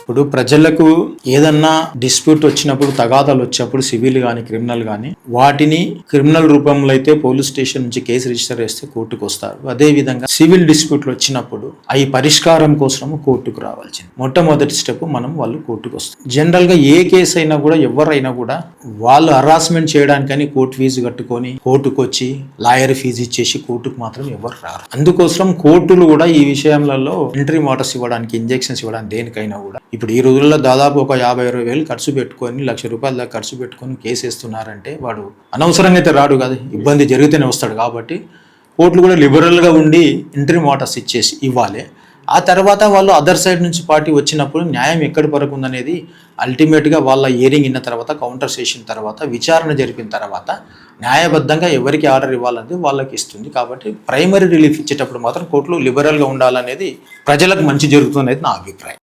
ఇప్పుడు ప్రజలకు ఏదన్నా డిస్ప్యూట్ వచ్చినప్పుడు, తగాదాలు వచ్చినప్పుడు, సివిల్ కానీ క్రిమినల్ కానీ వాటిని క్రిమినల్ రూపంలో అయితే పోలీస్ స్టేషన్ నుంచి కేసు రిజిస్టర్ చేస్తే కోర్టుకు వస్తారు. అదేవిధంగా సివిల్ డిస్ప్యూట్లు వచ్చినప్పుడు అవి పరిష్కారం కోసం కోర్టుకు రావాల్సింది. మొట్టమొదటి స్టెప్ వాళ్ళు కోర్టుకు వస్తారు. జనరల్ గా ఏ కేసు అయినా కూడా ఎవరైనా కూడా వాళ్ళు హరాస్మెంట్ చేయడానికని కోర్టు ఫీజు కట్టుకొని కోర్టుకు వచ్చి లాయర్ ఫీజు ఇచ్చేసి కోర్టుకు మాత్రం ఎవరు రారు. అందుకోసం కోర్టులు కూడా ఈ విషయంలో ఎంట్రీ మోటార్స్ ఇవ్వడానికి, ఇంజెక్షన్స్ ఇవ్వడానికి, దేనికైనా కూడా ఇప్పుడు ఈ రోజుల్లో దాదాపు ఒక 50-60 వేలు ఖర్చు పెట్టుకొని ₹1,00,000 దాకా ఖర్చు పెట్టుకొని కేసు వేస్తున్నారంటే వాడు అనవసరంగా అయితే రాడు కదా, ఇబ్బంది జరిగితేనే వస్తాడు. కాబట్టి కోర్టులు కూడా లిబరల్గా ఉండి ఎంట్రీ మోటార్స్ ఇచ్చేసి ఇవ్వాలి. ఆ తర్వాత వాళ్ళు అదర్ సైడ్ నుంచి పార్టీ వచ్చినప్పుడు న్యాయం ఎక్కడి వరకు ఉందనేది అల్టిమేట్గా వాళ్ళ హియరింగ్ అయిన తర్వాత, కౌంటర్ చేసిన తర్వాత, విచారణ జరిపిన తర్వాత న్యాయబద్ధంగా ఎవరికి ఆర్డర్ ఇవ్వాలనేది వాళ్ళకి ఇస్తుంది. కాబట్టి ప్రైమరీ రిలీఫ్ ఇచ్చేటప్పుడు మాత్రం కోర్టులు లిబరల్గా ఉండాలనేది ప్రజలకు మంచి జరుగుతుందనేది నా అభిప్రాయం.